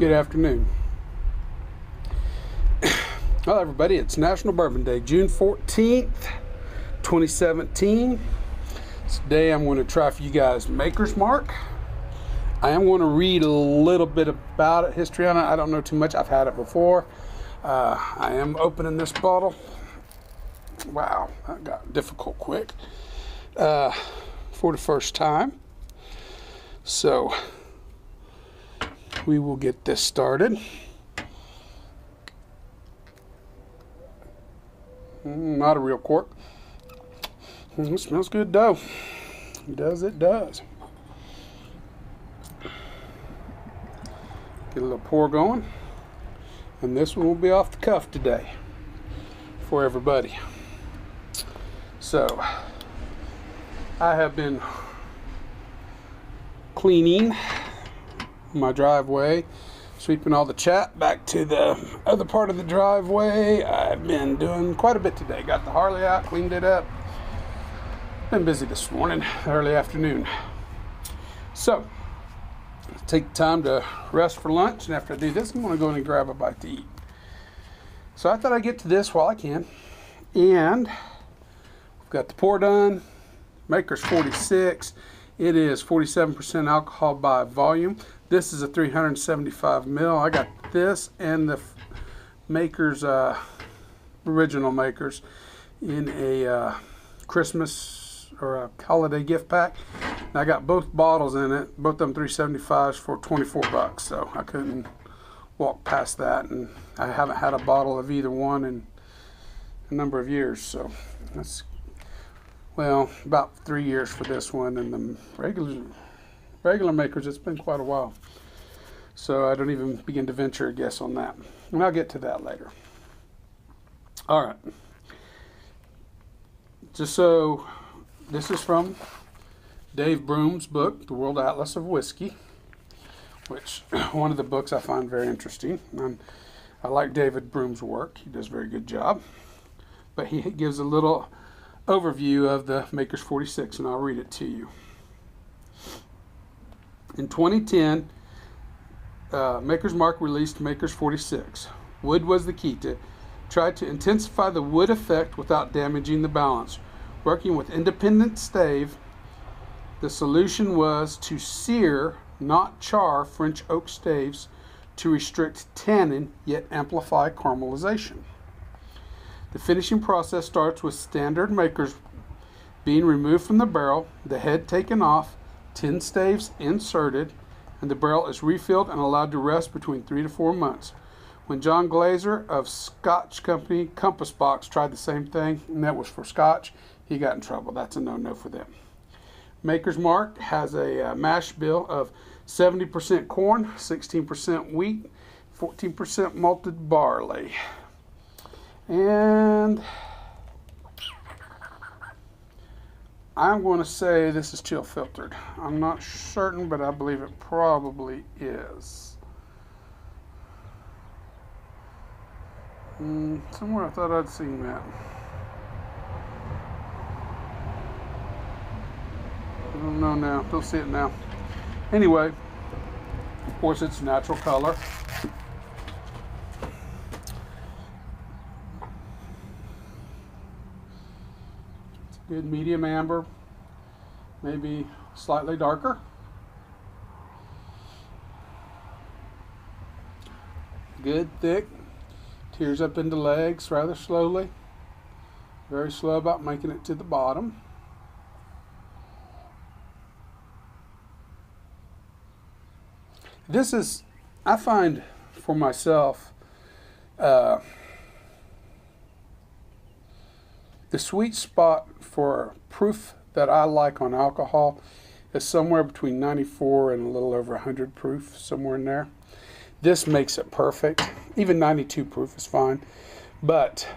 Good afternoon. Hello everybody, it's National Bourbon Day, June 14th, 2017. Today I'm going to try for you guys Maker's Mark. I am going to read a little bit about it, history on it. I don't know too much, I've had it before. I am opening this bottle. Wow, that got difficult quick. For the first time. So we will get this started. Not a real cork. It smells good though. It does. Get a little pour going. And this one will be off the cuff today for everybody. So I have been cleaning my driveway, sweeping all the chat back to the other part of the driveway. I've been doing quite a bit today. Got the Harley out, cleaned it up. Been busy this morning, early afternoon. So, take time to rest for lunch, and after I do this, I'm going to go in and grab a bite to eat. So I thought I'd get to this while I can. And we've got the pour done. Maker's 46. It is 47% alcohol by volume. This is a 375 ml. I got this and the Maker's, original Maker's, in a Christmas or a holiday gift pack. And I got both bottles in it, both of them 375s for 24 bucks. So I couldn't walk past that, and I haven't had a bottle of either one in a number of years. So that's, well, about 3 years for this one, and the regular Makers, it's been quite a while. So I don't even begin to venture a guess on that. And I'll get to that later. All right. Just so, this is from Dave Broom's book, The World Atlas of Whiskey, which one of the books I find very interesting. And I like David Broom's work. He does a very good job. But he gives a little overview of the Maker's 46, and I'll read it to you. In 2010, Maker's Mark released Maker's 46. Wood was the key to try to intensify the wood effect without damaging the balance. Working with independent stave, the solution was to sear, not char, French oak staves to restrict tannin yet amplify caramelization. The finishing process starts with standard Makers being removed from the barrel, the head taken off, tin staves inserted, and the barrel is refilled and allowed to rest between 3 to 4 months. When John Glaser of Scotch company Compass Box tried the same thing, and that was for Scotch, he got in trouble. That's a no-no for them. Maker's Mark has a mash bill of 70% corn, 16% wheat, 14% malted barley. And I'm going to say this is chill filtered. I'm not certain, but I believe it probably is. Somewhere I thought I'd seen that. I don't know now. Don't see it now. Anyway, of course, it's natural color. Good medium amber, maybe slightly darker. Good thick, tears up into legs rather slowly. Very slow about making it to the bottom. This is, I find for myself, the sweet spot for proof that I like on alcohol is somewhere between 94 and a little over 100 proof, somewhere in there. This makes it perfect. Even 92 proof is fine, but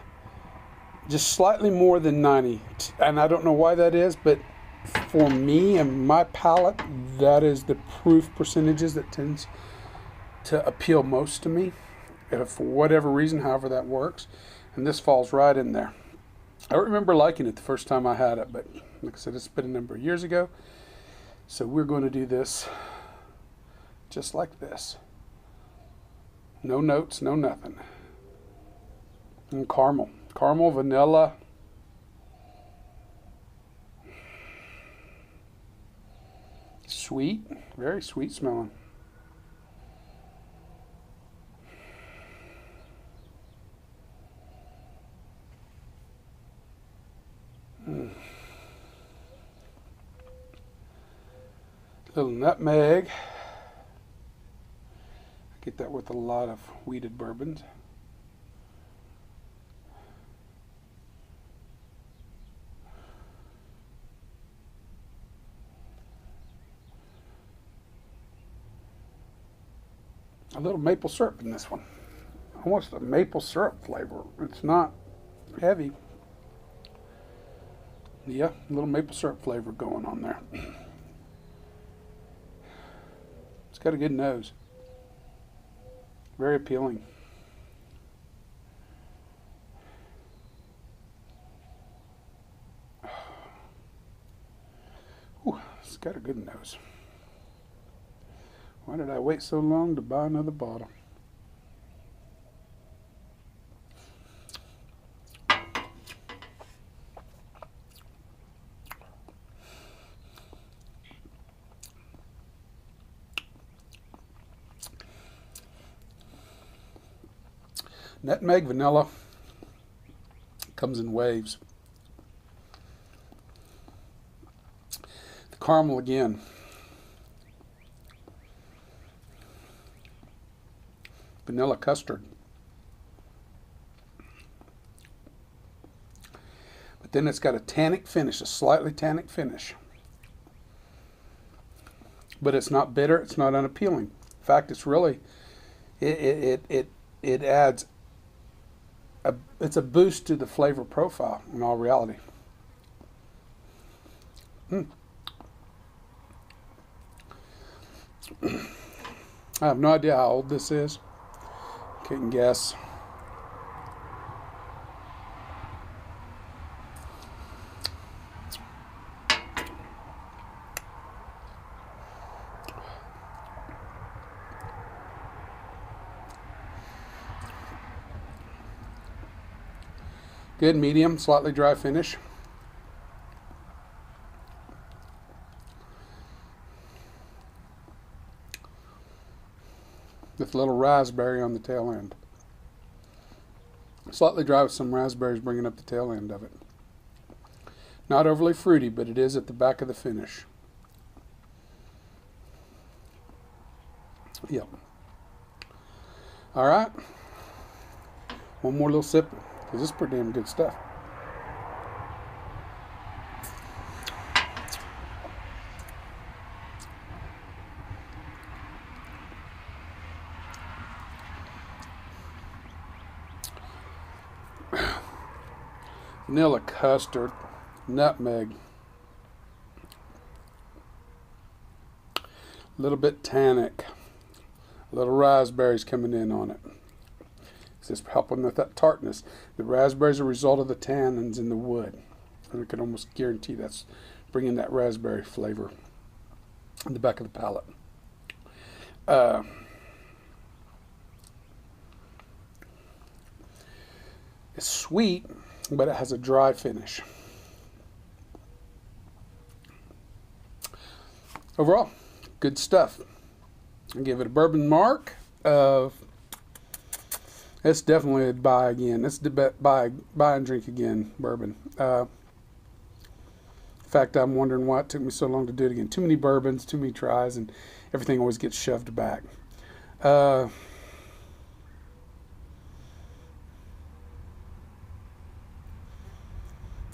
just slightly more than 90. And I don't know why that is, but for me and my palate, that is the proof percentages that tends to appeal most to me, for whatever reason, however that works. And this falls right in there. I don't remember liking it the first time I had it, but like I said, it's been a number of years ago. So we're going to do this just like this. No notes, no nothing. And caramel. Caramel, vanilla. Sweet. Very sweet smelling. Little nutmeg. I get that with a lot of wheated bourbons. A little maple syrup in this one. Almost a maple syrup flavor. It's not heavy. Yeah, a little maple syrup flavor going on there. It's got a good nose. Very appealing. Ooh, it's got a good nose. Why did I wait so long to buy another bottle? Nutmeg, vanilla, comes in waves. The caramel again. Vanilla custard. But then it's got a tannic finish, a slightly tannic finish. But it's not bitter, it's not unappealing. In fact, it's really, it adds, it's a boost to the flavor profile in all reality. I have no idea how old this is. Couldn't guess. Good medium, slightly dry finish. With a little raspberry on the tail end. Slightly dry with some raspberries bringing up the tail end of it. Not overly fruity, but it is at the back of the finish. Yep. All right. One more little sip, because this is pretty damn good stuff. Vanilla custard, nutmeg, a little bit tannic, a little raspberries coming in on it. It's just helping with that tartness. The raspberries are a result of the tannins in the wood. And I can almost guarantee that's bringing that raspberry flavor in the back of the palate. It's sweet, but it has a dry finish. Overall, good stuff. I give it a bourbon mark of, it's definitely a buy again. It's the buy and drink again bourbon. In fact, I'm wondering why it took me so long to do it again. Too many bourbons, too many tries, and everything always gets shoved back.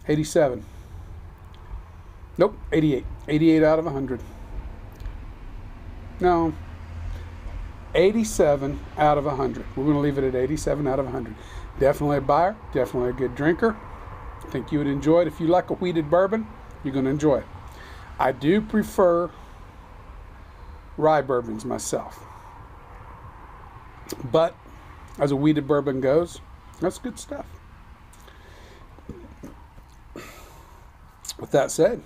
87. Nope, 88. 88 out of 100. No, 87 out of 100. We're going to leave it at 87 out of 100. Definitely a buyer, definitely a good drinker. I think you would enjoy it. If you like a wheated bourbon, you're going to enjoy it. I do prefer rye bourbons myself. But as a wheated bourbon goes, that's good stuff. With that said,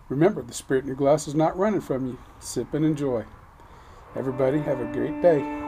remember, the spirit in your glass is not running from you. Sip and enjoy. Everybody have a great day.